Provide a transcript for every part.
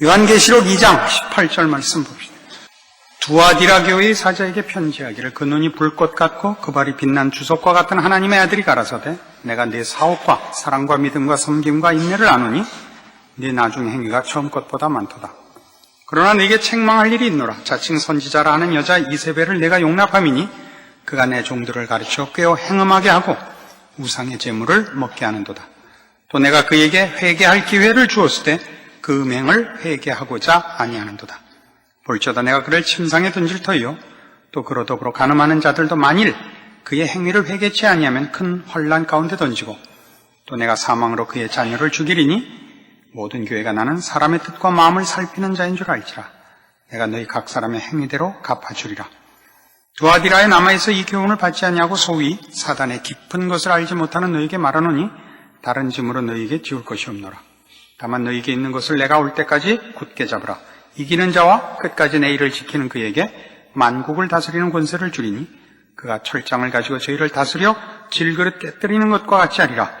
요한계시록 2장 18절 말씀 봅시다. 두아디라 교회의 사자에게 편지하기를 그 눈이 불꽃 같고 그 발이 빛난 주석과 같은 하나님의 아들이 가라사대 내가 네 사업과 사랑과 믿음과 섬김과 인내를 아노니 네 나중 행위가 처음 것보다 많도다. 그러나 네게 책망할 일이 있노라. 자칭 선지자라 하는 여자 이세벨을 내가 용납함이니 그가 내 종들을 가르쳐 꾀어 행음하게 하고 우상의 제물을 먹게 하는도다. 또 내가 그에게 회개할 기회를 주었을 때 그 음행을 회개하고자 아니하는도다. 볼지어다 내가 그를 침상에 던질 터이요 또 그로 더불어 간음하는 자들도 만일 그의 행위를 회개치 아니하면 큰 환난 가운데 던지고 또 내가 사망으로 그의 자녀를 죽이리니 모든 교회가 나는 사람의 뜻과 마음을 살피는 자인 줄 알지라. 내가 너희 각 사람의 행위대로 갚아주리라. 두아디라에 남아있어 이 교훈을 받지 아니하고 소위 사단의 깊은 것을 알지 못하는 너희에게 말하노니 다른 짐으로 너희에게 지울 것이 없노라. 다만 너희에게 있는 것을 내가 올 때까지 굳게 잡으라. 이기는 자와 끝까지 내 일을 지키는 그에게 만국을 다스리는 권세를 주리니 그가 철장을 가지고 저희를 다스려 질그릇 깨뜨리는 것과 같이 하리라.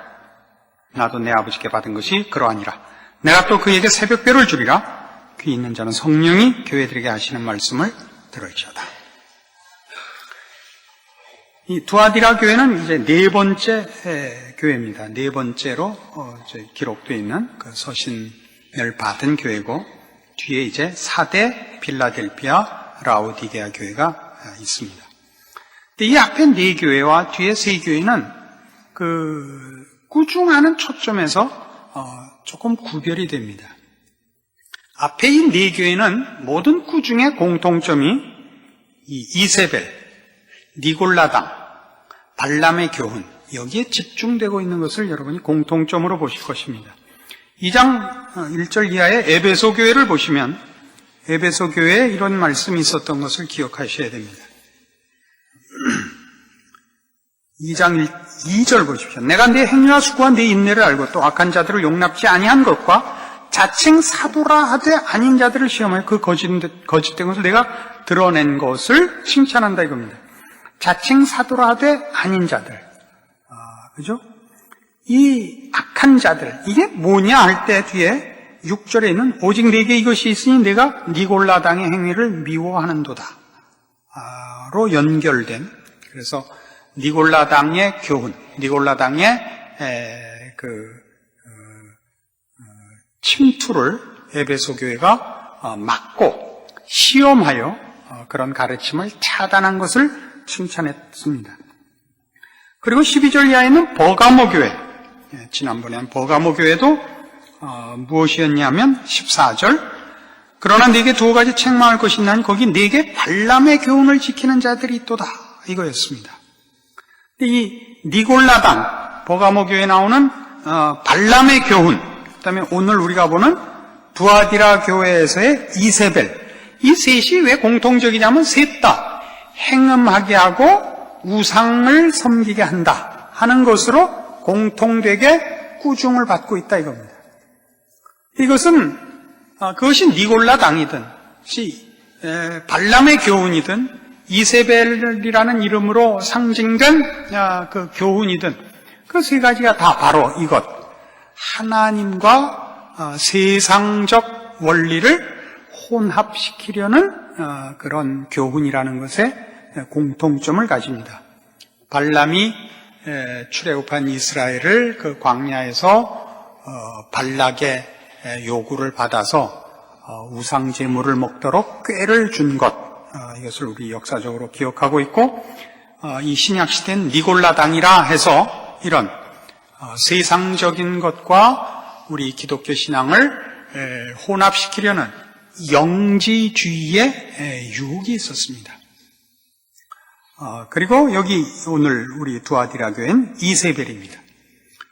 나도 내 아버지께 받은 것이 그러하니라. 내가 또 그에게 새벽별을 주리라. 귀 있는 자는 성령이 교회들에게 하시는 말씀을 들을지어다. 이 두아디라 교회는 이제 네 번째 교회입니다. 네 번째로 기록되어 있는 그 서신을 받은 교회고 뒤에 이제 4대 빌라델피아 라오디게아 교회가 있습니다. 근데 이 앞에 네 교회와 뒤에 세 교회는 그 꾸중하는 초점에서 조금 구별이 됩니다. 앞에 이 네 교회는 모든 꾸중의 공통점이 이 이세벨, 니골라당, 발람의 교훈 여기에 집중되고 있는 것을 여러분이 공통점으로 보실 것입니다. 2장 1절 이하의 에베소 교회를 보시면 에베소 교회에 이런 말씀이 있었던 것을 기억하셔야 됩니다. 2장 2절 보십시오. 내가 네 행위와 수고와 네 인내를 알고 또 악한 자들을 용납지 아니한 것과 자칭 사도라 하되 아닌 자들을 시험하여 그 거짓된 것을 내가 드러낸 것을 칭찬한다 이겁니다. 자칭 사도라 하되 아닌 자들. 그죠? 이 악한 자들, 이게 뭐냐 할 때 뒤에 6절에 있는 오직 내게 이것이 있으니 내가 니골라당의 행위를 미워하는도다. 로 연결된, 그래서 니골라당의 교훈, 니골라당의 침투를 에베소 교회가 막고 시험하여 그런 가르침을 차단한 것을 칭찬했습니다. 그리고 12절 이하에는 버가모 교회, 지난번에 버가모 교회도 무엇이었냐면 14절 그러나 네게 두 가지 책망할 것이 있나니 거기 네게 발람의 교훈을 지키는 자들이 있도다 이거였습니다. 이 니골라당, 버가모 교회에 나오는 발람의 교훈, 그다음에 오늘 우리가 보는 두아디라 교회에서의 이세벨, 이 셋이 왜 공통적이냐면 셋 다 행음하게 하고 우상을 섬기게 한다 하는 것으로 공통되게 꾸중을 받고 있다 이겁니다. 이것은 그것이 니골라당이든 발람의 교훈이든 이세벨이라는 이름으로 상징된 그 교훈이든 그 세 가지가 다 바로 이것, 하나님과 세상적 원리를 혼합시키려는 그런 교훈이라는 것에 공통점을 가집니다. 발람이 출애굽한 이스라엘을 그 광야에서 발락의 요구를 받아서 우상 제물을 먹도록 꾀를 준 것, 이것을 우리 역사적으로 기억하고 있고, 이 신약 시대는 니골라당이라 해서 이런 세상적인 것과 우리 기독교 신앙을 혼합시키려는 영지주의의 유혹이 있었습니다. 그리고 여기 오늘 우리 두아디라 교회는 이세벨입니다.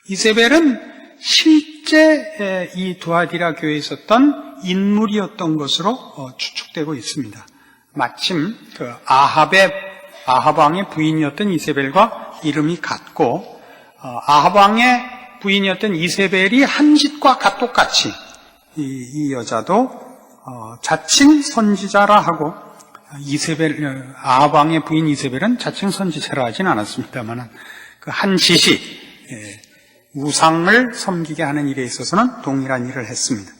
이세벨은 실제 이 두아디라 교회에 있었던 인물이었던 것으로 추측되고 있습니다. 마침 그 아합 왕의 부인이었던 이세벨과 이름이 같고, 아합 왕의 부인이었던 이세벨이 한 짓과 똑같이 이 여자도 자칭 선지자라 하고, 아합 왕의 부인 이세벨은 자칭 선지자라 하진 않았습니다만 그 한 짓이 우상을 섬기게 하는 일에 있어서는 동일한 일을 했습니다.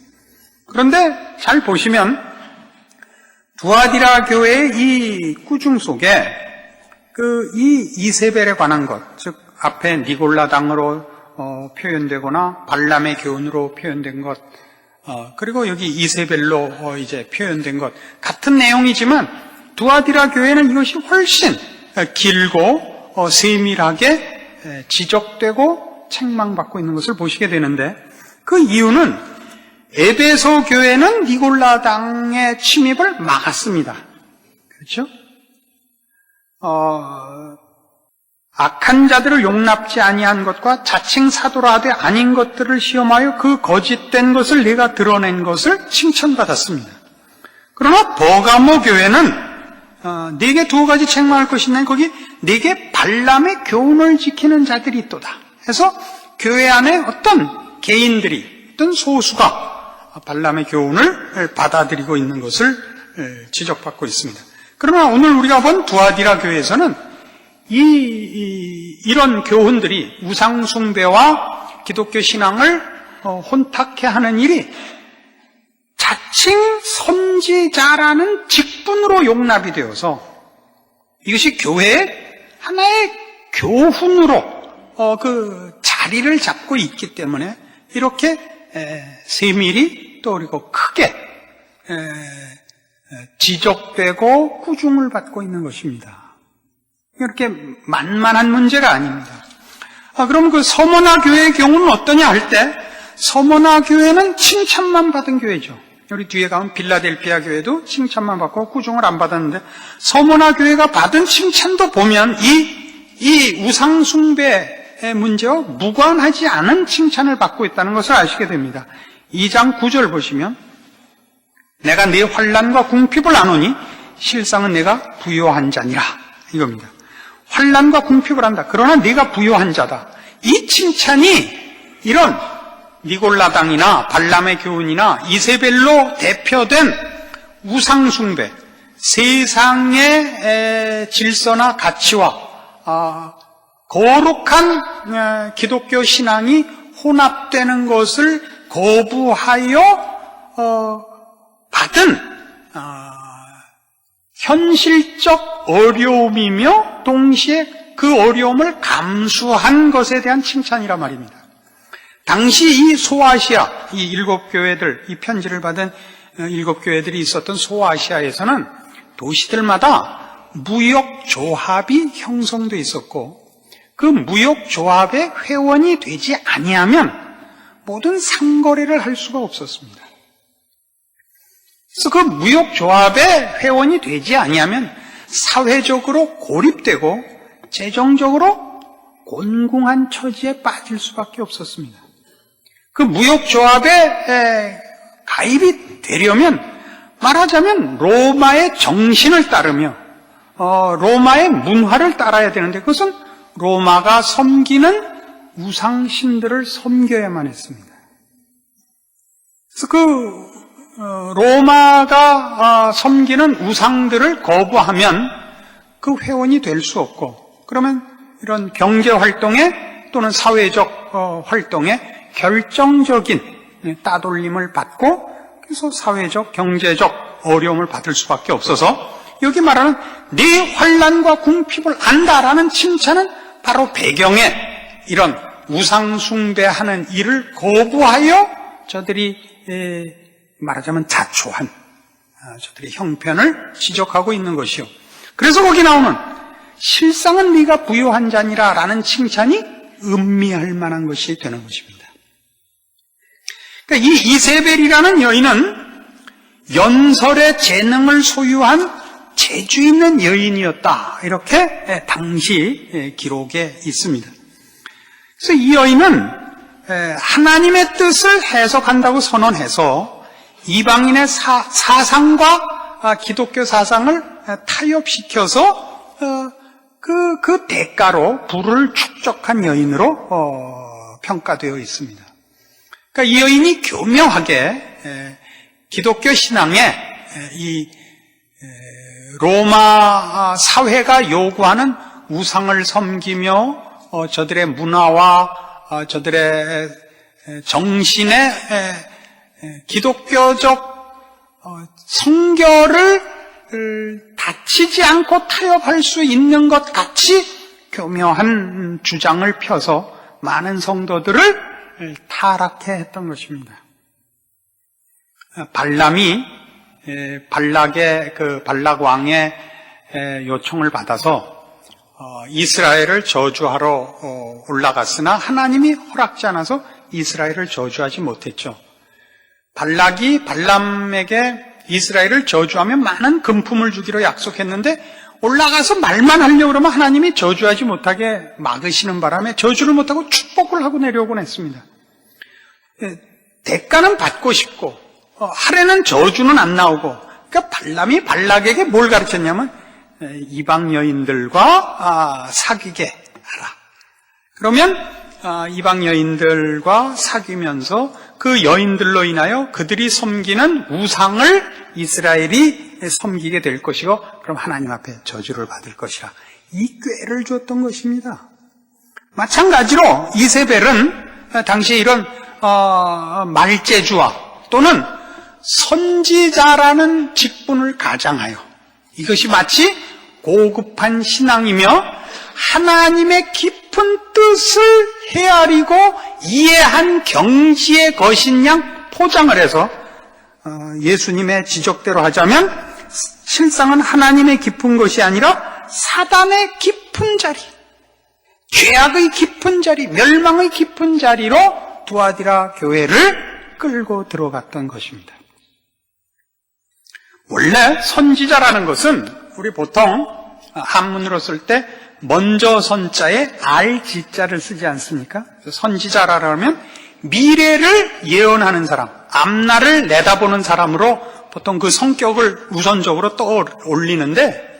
그런데 잘 보시면 두아디라 교회의 이 꾸중 속에 이 이세벨에 관한 것, 즉 앞에 니골라당으로 표현되거나 발람의 교훈으로 표현된 것, 그리고 여기 이세벨로 이제 표현된 것 같은 내용이지만 두아디라 교회는 이것이 훨씬 길고 세밀하게 지적되고 책망받고 있는 것을 보시게 되는데, 그 이유는 에베소 교회는 니골라당의 침입을 막았습니다. 그렇죠? 악한 자들을 용납지 아니한 것과 자칭 사도라 하되 아닌 것들을 시험하여 그 거짓된 것을 내가 드러낸 것을 칭찬받았습니다. 그러나 버가모 교회는 네게 두 가지 책망할 것이 있나니 거기 네게 발람의 교훈을 지키는 자들이 있도다 해서 교회 안에 어떤 개인들이, 어떤 소수가 발람의 교훈을 받아들이고 있는 것을 지적받고 있습니다. 그러나 오늘 우리가 본 두아디라 교회에서는 이런 교훈들이 우상숭배와 기독교 신앙을 혼탁해 하는 일이 자칭 선지자라는 직분으로 용납이 되어서 이것이 교회의 하나의 교훈으로 그 자리를 잡고 있기 때문에 이렇게 세밀히 또 그리고 크게 지적되고 꾸중을 받고 있는 것입니다. 이렇게 만만한 문제가 아닙니다. 그럼 그 서머나 교회의 경우는 어떠냐 할 때, 서머나 교회는 칭찬만 받은 교회죠. 우리 뒤에 가면 빌라델피아 교회도 칭찬만 받고 꾸중을 안 받았는데, 서머나 교회가 받은 칭찬도 보면 이 우상숭배의 문제와 무관하지 않은 칭찬을 받고 있다는 것을 아시게 됩니다. 2장 9절 보시면 내가 네 환난과 궁핍을 아노니 실상은 내가 부요한 자니라 이겁니다. 환난과 궁핍을 한다. 그러나 네가 부요한 자다. 이 칭찬이 이런 니골라당이나 발람의 교훈이나 이세벨로 대표된 우상숭배, 세상의 질서나 가치와 거룩한 기독교 신앙이 혼합되는 것을 거부하여 받은 현실적 어려움이며 동시에 그 어려움을 감수한 것에 대한 칭찬이란 말입니다. 당시 이 소아시아, 이 7교회들, 이 편지를 받은 7교회들이 있었던 소아시아에서는 도시들마다 무역조합이 형성되어 있었고 그 무역조합의 회원이 되지 아니하면 모든 상거래를 할 수가 없었습니다. 그래서 그 무역조합의 회원이 되지 아니하면 사회적으로 고립되고 재정적으로 곤궁한 처지에 빠질 수밖에 없었습니다. 그 무역조합에 가입이 되려면 말하자면 로마의 정신을 따르며 로마의 문화를 따라야 되는데 그것은 로마가 섬기는 우상신들을 섬겨야만 했습니다. 그래서 로마가 섬기는 우상들을 거부하면 그 회원이 될 수 없고 그러면 이런 경제활동에 또는 사회적 활동에 결정적인 따돌림을 받고 그래서 사회적, 경제적 어려움을 받을 수밖에 없어서 여기 말하는 네 환난과 궁핍을 안다라는 칭찬은 바로 배경에 이런 우상숭배하는 일을 거부하여 저들이 말하자면 자초한 저들의 형편을 지적하고 있는 것이요. 그래서 거기 나오는 실상은 네가 부요한 자니라 라는 칭찬이 음미할 만한 것이 되는 것입니다. 그러니까 이 이세벨이라는 여인은 연설의 재능을 소유한 재주 있는 여인이었다. 이렇게 당시 기록에 있습니다. 그래서 이 여인은 하나님의 뜻을 해석한다고 선언해서 이방인의 사상과 기독교 사상을 타협시켜서 그 대가로 부를 축적한 여인으로 평가되어 있습니다. 그러니까 이 여인이 교묘하게 기독교 신앙에 이 로마 사회가 요구하는 우상을 섬기며 저들의 문화와 저들의 정신에 기독교적 성결을 다치지 않고 타협할 수 있는 것 같이 교묘한 주장을 펴서 많은 성도들을 타락해 했던 것입니다. 발람이 발락 왕의 요청을 받아서 이스라엘을 저주하러 올라갔으나 하나님이 허락지 않아서 이스라엘을 저주하지 못했죠. 발락이 발람에게 이스라엘을 저주하면 많은 금품을 주기로 약속했는데 올라가서 말만 하려고 그러면 하나님이 저주하지 못하게 막으시는 바람에 저주를 못하고 축복을 하고 내려오곤 했습니다. 대가는 받고 싶고 하려는 저주는 안 나오고, 그러니까 발람이 발락에게 뭘 가르쳤냐면 이방 여인들과 사귀게 하라. 그러면 이방 여인들과 사귀면서 그 여인들로 인하여 그들이 섬기는 우상을 이스라엘이 섬기게 될 것이고, 그럼 하나님 앞에 저주를 받을 것이라, 이 꾀를 줬던 것입니다. 마찬가지로 이세벨은 당시에 이런 말재주와 또는 선지자라는 직분을 가장하여 이것이 마치 고급한 신앙이며 하나님의 깊은 뜻을 헤아리고 이해한 경지의 것인 양 포장을 해서 예수님의 지적대로 하자면 실상은 하나님의 깊은 것이 아니라 사단의 깊은 자리, 죄악의 깊은 자리, 멸망의 깊은 자리로 두아디라 교회를 끌고 들어갔던 것입니다. 원래 선지자라는 것은 우리 보통 한문으로 쓸 때 먼저 선자에 알지자를 쓰지 않습니까? 선지자라고 하면 미래를 예언하는 사람, 앞날을 내다보는 사람으로 보통 그 성격을 우선적으로 떠올리는데,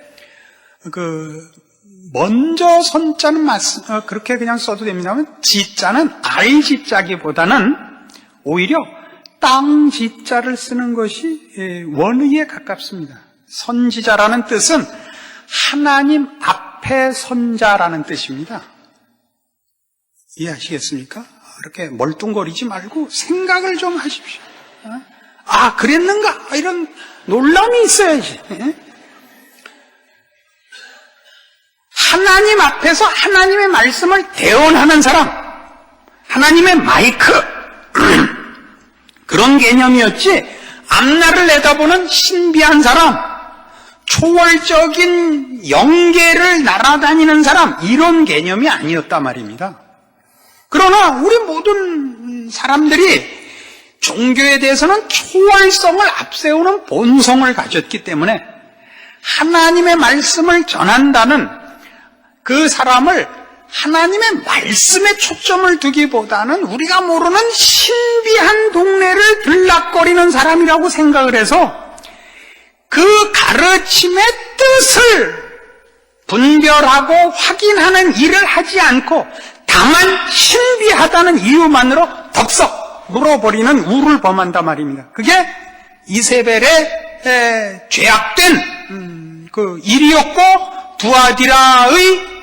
먼저 선자는 그렇게 그냥 써도 됩니다만, 지자는 알지자기보다는 오히려 땅지자를 쓰는 것이 원의에 가깝습니다. 선지자라는 뜻은 하나님 앞에 선자라는 뜻입니다. 이해하시겠습니까? 이렇게 멀뚱거리지 말고 생각을 좀 하십시오. 아, 그랬는가? 이런 놀람이 있어야지. 하나님 앞에서 하나님의 말씀을 대언하는 사람, 하나님의 마이크, 그런 개념이었지, 앞날을 내다보는 신비한 사람, 초월적인 영계를 날아다니는 사람, 이런 개념이 아니었단 말입니다. 그러나 우리 모든 사람들이 종교에 대해서는 초월성을 앞세우는 본성을 가졌기 때문에 하나님의 말씀을 전한다는 그 사람을 하나님의 말씀에 초점을 두기보다는 우리가 모르는 신비한 동네를 들락거리는 사람이라고 생각을 해서 그 가르침의 뜻을 분별하고 확인하는 일을 하지 않고 다만 신비하다는 이유만으로 덥석 물어버리는 우를 범한단 말입니다. 그게 이세벨의 죄악된 그 일이었고 두아디라의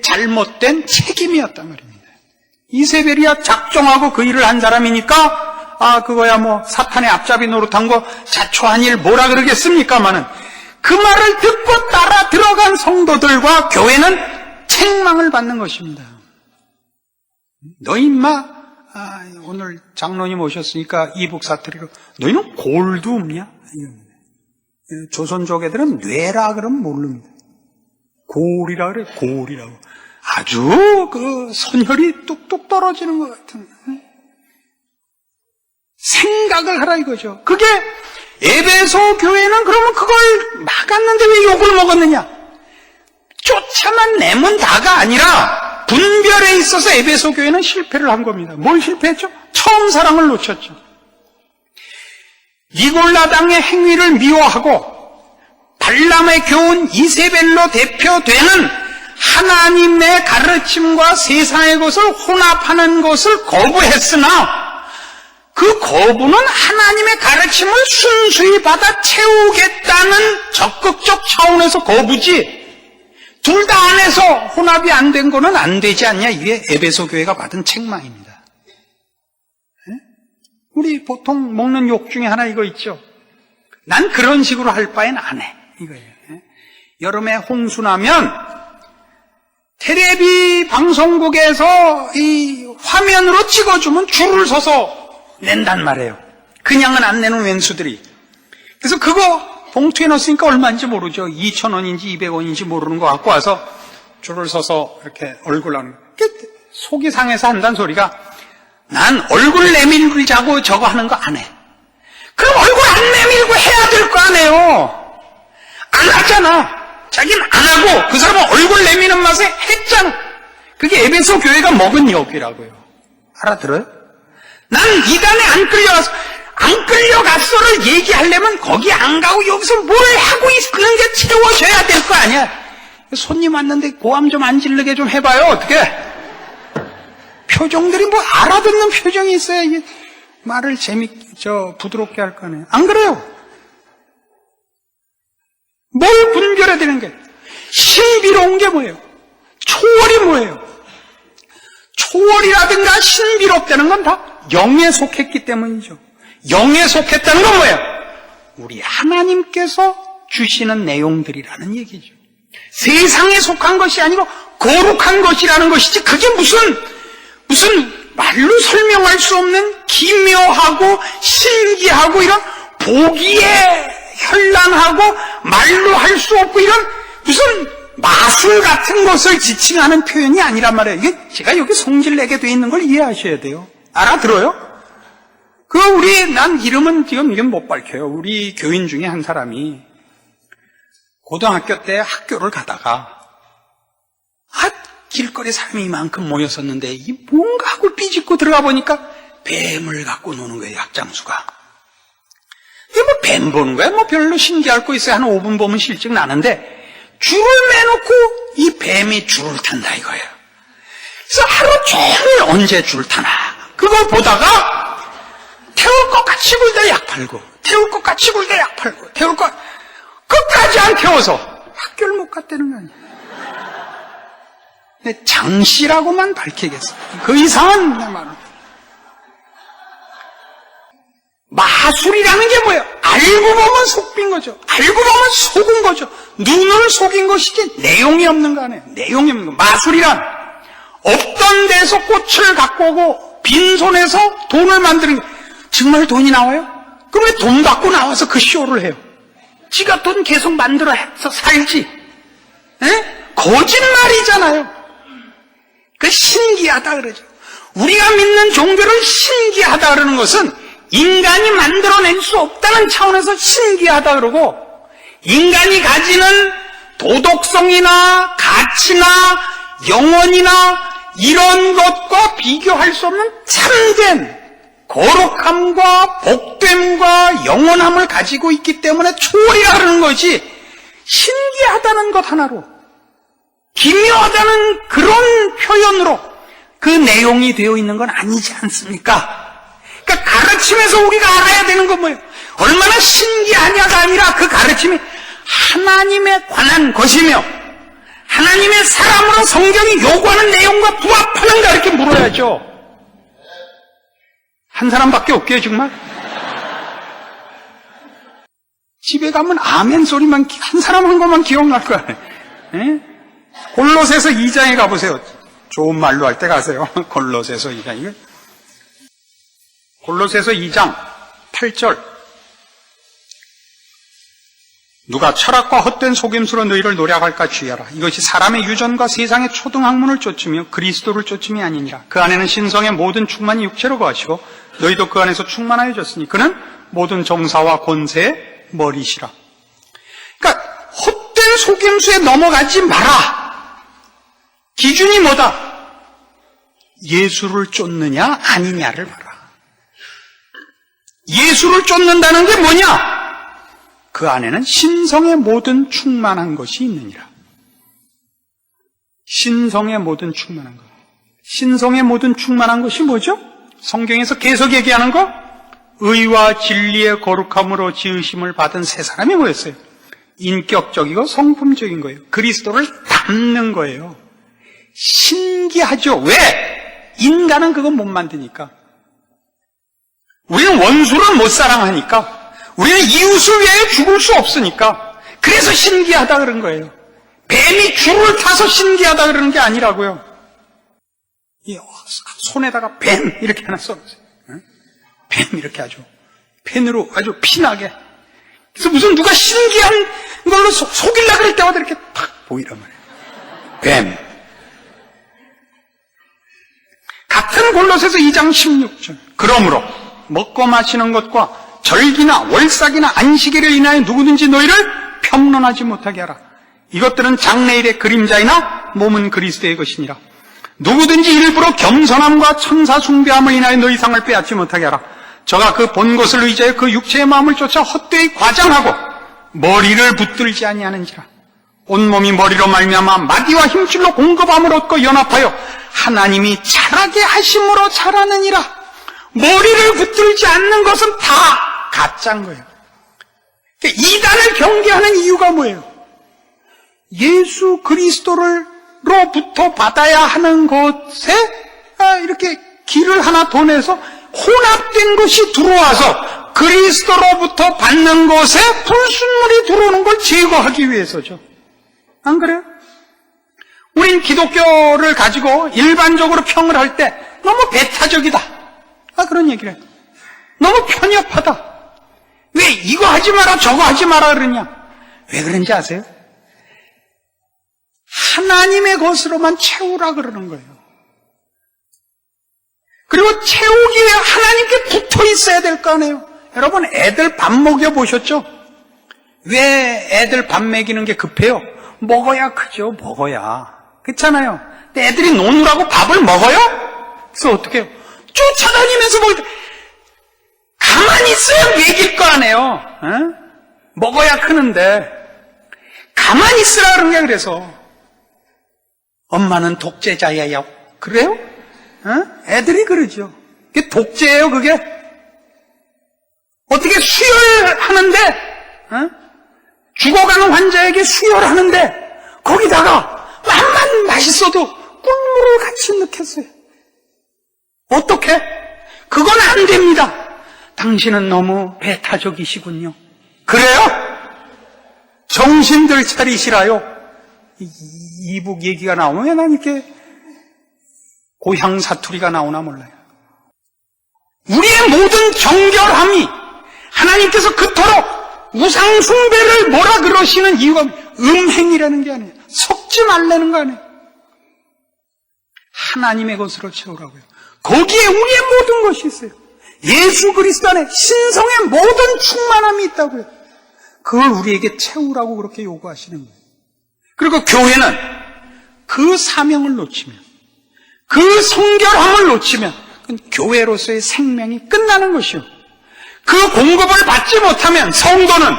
잘못된 책임이었단 말입니다. 이세벨이야 작정하고 그 일을 한 사람이니까 그거야 뭐 사탄의 앞잡이 노릇한 거 자초한 일 뭐라 그러겠습니까마는 그 말을 듣고 따라 들어간 성도들과 교회는 책망을 받는 것입니다. 너 인마 오늘 장로님 오셨으니까 이북 사투리로 너희는 골도 없냐? 조선족 애들은 뇌라 그러면 모릅니다. 골이라 그래, 골이라고. 아주 그 선혈이 뚝뚝 떨어지는 것 같은 생각을 하라 이거죠. 그게 에베소 교회는 그러면 그걸 막았는데 왜 욕을 먹었느냐? 쫓아만 내면 다가 아니라 분별에 있어서 에베소 교회는 실패를 한 겁니다. 뭘 실패했죠? 처음 사랑을 놓쳤죠. 니골라당의 행위를 미워하고 발람의 교훈 이세벨로 대표되는 하나님의 가르침과 세상의 것을 혼합하는 것을 거부했으나 그 거부는 하나님의 가르침을 순수히 받아 채우겠다는 적극적 차원에서 거부지, 둘 다 안에서 혼합이 안 된 거는 안 되지 않냐, 이게 에베소 교회가 받은 책망입니다. 우리 보통 먹는 욕 중에 하나 이거 있죠. 난 그런 식으로 할 바엔 안 해. 이거예요. 여름에 홍수 나면 텔레비 방송국에서 이 화면으로 찍어주면 줄을 서서 낸단 말이에요. 그냥은 안 내는 왼수들이. 그래서 그거 봉투에 넣었으니까 얼마인지 모르죠. 2,000원인지 200원인지 모르는 거 갖고 와서 줄을 서서 이렇게 얼굴 하는 거. 속이 상해서 한다는 소리가 난 얼굴 내밀자고 저거 하는 거 안 해. 그럼 얼굴 안 내밀고 해야 될 거 아니에요. 안 하잖아. 자기는 안 하고 그 사람은 얼굴 내미는 맛에 했잖아. 그게 에베소 교회가 먹은 욕이라고요. 알아들어요? 난 이단에 안 끌려갔어를 얘기하려면 거기 안 가고 여기서 뭘 하고 있는 게 채워져야 될 거 아니야. 손님 왔는데 고함 좀 안 지르게 좀 해봐요. 어떻게? 표정들이 뭐 알아듣는 표정이 있어야 이게 말을 부드럽게 할 거 아니에요. 안 그래요? 뭘 분별해야 되는 게? 신비로운 게 뭐예요? 초월이 뭐예요? 초월이라든가 신비롭다는 건 다 영에 속했기 때문이죠. 영에 속했다는 건 뭐예요? 우리 하나님께서 주시는 내용들이라는 얘기죠. 세상에 속한 것이 아니고 거룩한 것이라는 것이지 그게 무슨 말로 설명할 수 없는 기묘하고 신기하고 이런 보기에 현란하고 말로 할 수 없고 이런 무슨 마술 같은 것을 지칭하는 표현이 아니란 말이에요. 이게 제가 여기 성질 내게 돼 있는 걸 이해하셔야 돼요. 알아들어요? 난 이름은 지금 이건 못 밝혀요. 우리 교인 중에 한 사람이 고등학교 때 학교를 가다가 길거리 사람이 이만큼 모였었는데 이 뭔가 하고 삐집고 들어가 보니까 뱀을 갖고 노는 거예요. 약장수가. 이게 뭐 뱀 보는 거야? 뭐 별로 신기할 거 있어요. 한 5분 보면 실증 나는데 줄을 매놓고 이 뱀이 줄을 탄다 이거예요. 그래서 하루 종일 언제 줄 타나 그걸 보다가 태울 것 같이 굴다 약 팔고 태울 것 같이 굴다 약 팔고 태울 것 끝까지 안 태워서 학교를 못 갔다는 거 아니에요. 근데 장씨라고만 밝히겠어. 그 이상은 내 말은. 마술이라는 게 뭐예요? 알고 보면 속빈 거죠. 알고 보면 속은 거죠. 눈을 속인 것이지 내용이 없는 거 아니에요. 내용이 없는 거. 마술이란 없던 데서 꽃을 갖고 오고 빈손에서 돈을 만드는 거. 정말 돈이 나와요? 그럼 왜 돈 갖고 나와서 그 쇼를 해요? 지가 돈 계속 만들어 해서 살지. 에? 거짓말이잖아요. 그 신기하다 그러죠. 우리가 믿는 종교를 신기하다 그러는 것은 인간이 만들어낼 수 없다는 차원에서 신기하다 그러고 인간이 가지는 도덕성이나 가치나 영혼이나 이런 것과 비교할 수 없는 참된 거룩함과 복됨과 영원함을 가지고 있기 때문에 초월이라 그러는 거지 신기하다는 것 하나로 기묘하다는 그런 표현으로 그 내용이 되어 있는 건 아니지 않습니까? 그러니까 가르침에서 우리가 알아야 되는 건 뭐예요? 얼마나 신기하냐가 아니라 그 가르침이 하나님에 관한 것이며 하나님의 사람으로 성경이 요구하는 내용과 부합하는가 이렇게 물어야죠. 한 사람밖에 없게요 정말? 집에 가면 아멘 소리만 한 사람 한 것만 기억날 거 아니에요. 골로새서 2장에 가보세요. 좋은 말로 할 때 가세요. 골로새서 2장. 골로새서 2장 8절. 누가 철학과 헛된 속임수로 너희를 노략할까 주의하라. 이것이 사람의 유전과 세상의 초등학문을 쫓으며 그리스도를 쫓음이 아니니라. 그 안에는 신성의 모든 충만이 육체로 거하시고 너희도 그 안에서 충만하여졌으니 그는 모든 정사와 권세의 머리시라. 그러니까 헛된 속임수에 넘어가지 마라. 기준이 뭐다? 예수를 쫓느냐 아니냐를 봐라. 예수를 쫓는다는 게 뭐냐? 그 안에는 신성의 모든 충만한 것이 있느니라. 신성의 모든 충만한 것. 신성의 모든 충만한 것이 뭐죠? 성경에서 계속 얘기하는 거? 의와 진리의 거룩함으로 지으심을 받은 세 사람이 뭐였어요? 인격적이고 성품적인 거예요. 그리스도를 닮는 거예요. 신기하죠. 왜? 인간은 그거 못 만드니까. 우리는 원수를 못 사랑하니까, 우리는 이웃을 위해 죽을 수 없으니까, 그래서 신기하다 그런 거예요. 뱀이 줄을 타서 신기하다 그러는 게 아니라고요. 손에다가 뱀 이렇게 하나 써보세요. 뱀 이렇게 아주 펜으로 아주 피나게. 그래서 무슨 누가 신기한 걸로 속이려고 그럴 때마다 이렇게 탁 보이란 말이에요. 뱀. 같은 골로새서 2장 16절. 그러므로 먹고 마시는 것과 절기나 월삭이나 안식일을 인하여 누구든지 너희를 평론하지 못하게 하라. 이것들은 장래일의 그림자이나 몸은 그리스도의 것이니라. 누구든지 일부러 겸손함과 천사 숭배함을 인하여 너희 상을 빼앗지 못하게 하라. 저가 그 본 것을 의지하여 그 육체의 마음을 쫓아 헛되이 과장하고 머리를 붙들지 아니하는지라. 온몸이 머리로 말미암아 마디와 힘줄로 공급함을 얻고 연합하여 하나님이 자라게 하심으로 자라느니라. 머리를 붙들지 않는 것은 다 가짜인 거예요. 이단을 경계하는 이유가 뭐예요? 예수 그리스도로부터 받아야 하는 것에 이렇게 길을 하나 더 내서 혼합된 것이 들어와서 그리스도로부터 받는 것에 불순물이 들어오는 걸 제거하기 위해서죠. 안 그래요? 우린 기독교를 가지고 일반적으로 평을 할 때 너무 배타적이다. 그런 얘기를 해요. 너무 편협하다. 왜 이거 하지 마라 저거 하지 마라 그러냐? 왜 그런지 아세요? 하나님의 것으로만 채우라 그러는 거예요. 그리고 채우기 위해 하나님께 붙어 있어야 될 거 아니에요. 여러분 애들 밥 먹여보셨죠? 왜 애들 밥 먹이는 게 급해요? 먹어야 크죠. 먹어야. 그렇잖아요. 근데 애들이 노느라고 밥을 먹어요? 그래서 어떻게 해요? 쫓아다니면서 가만히 있어야 먹일 거 아니에요. 먹어야 크는데 가만히 있으라 그런 게 그래서 엄마는 독재자야. 그래요? 애들이 그러죠. 그게 독재예요, 그게? 어떻게 수혈하는데, 죽어가는 환자에게 수혈하는데, 거기다가 맘만 맛있어도 꿀물을 같이 넣겠어요. 어떻게? 그건 안 됩니다. 당신은 너무 배타적이시군요. 그래요? 정신들 차리시라요. 이북 얘기가 나오면 왜 난 이렇게 고향 사투리가 나오나 몰라요. 우리의 모든 정결함이 하나님께서 그토록 우상 숭배를 뭐라 그러시는 이유가 음행이라는 게 아니에요. 섞지 말라는 거 아니에요. 하나님의 것으로 채우라고요. 거기에 우리의 모든 것이 있어요. 예수 그리스도 안에 신성의 모든 충만함이 있다고요. 그걸 우리에게 채우라고 그렇게 요구하시는 거예요. 그리고 교회는 그 사명을 놓치면, 그 성결함을 놓치면 교회로서의 생명이 끝나는 것이요. 그 공급을 받지 못하면 성도는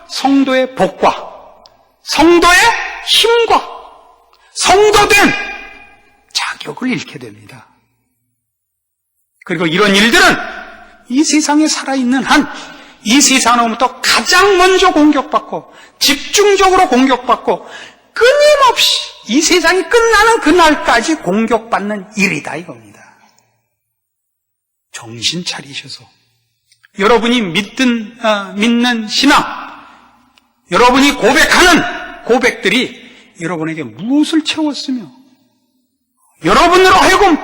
성도의 복과 성도의 힘과 성도된 자격을 잃게 됩니다. 그리고 이런 일들은 이 세상에 살아있는 한 이 세상으로부터 가장 먼저 공격받고 집중적으로 공격받고 끊임없이 이 세상이 끝나는 그날까지 공격받는 일이다 이겁니다. 정신 차리셔서 여러분이 믿는 신앙, 여러분이 고백하는 고백들이 여러분에게 무엇을 채웠으며 여러분으로 하여금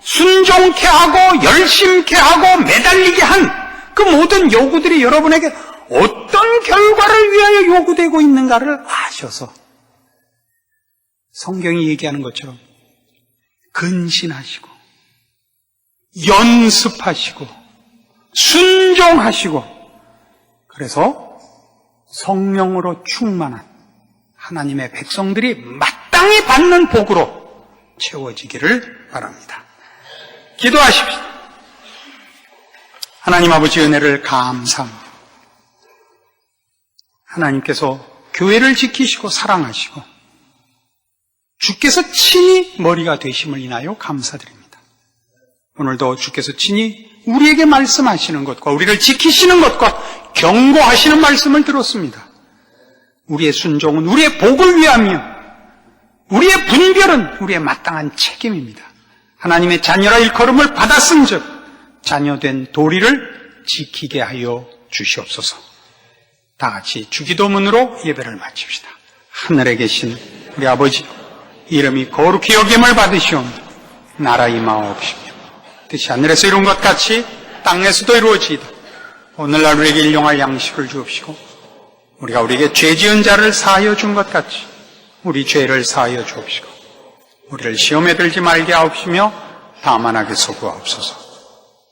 순종케 하고 열심케 하고 매달리게 한 그 모든 요구들이 여러분에게 어떤 결과를 위하여 요구되고 있는가를 아셔서 성경이 얘기하는 것처럼 근신하시고 연습하시고 순종하시고 그래서 성령으로 충만한 하나님의 백성들이 마땅히 받는 복으로 채워지기를 바랍니다. 기도하십시오. 하나님 아버지 은혜를 감사합니다. 하나님께서 교회를 지키시고 사랑하시고 주께서 친히 머리가 되심을 인하여 감사드립니다. 오늘도 주께서 친히 우리에게 말씀하시는 것과 우리를 지키시는 것과 경고하시는 말씀을 들었습니다. 우리의 순종은 우리의 복을 위하며 우리의 분별은 우리의 마땅한 책임입니다. 하나님의 자녀라 일컬음을 받았은즉 자녀된 도리를 지키게 하여 주시옵소서. 다 같이 주기도문으로 예배를 마칩시다. 하늘에 계신 우리 아버지, 이름이 거룩히 여김을 받으시오며 나라 임하옵시며 뜻이 하늘에서 이룬 것 같이 땅에서도 이루어지이다. 오늘날 우리에게 일용할 양식을 주옵시고 우리가 우리에게 죄 지은 자를 사하여 준 것 같이 우리 죄를 사하여 주옵시고 우리를 시험에 들지 말게 하옵시며 다만 악에서 구하옵소서.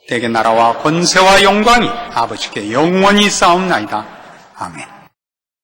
대개 나라와 권세와 영광이 아버지께 영원히 쌓옵나이다. 아멘.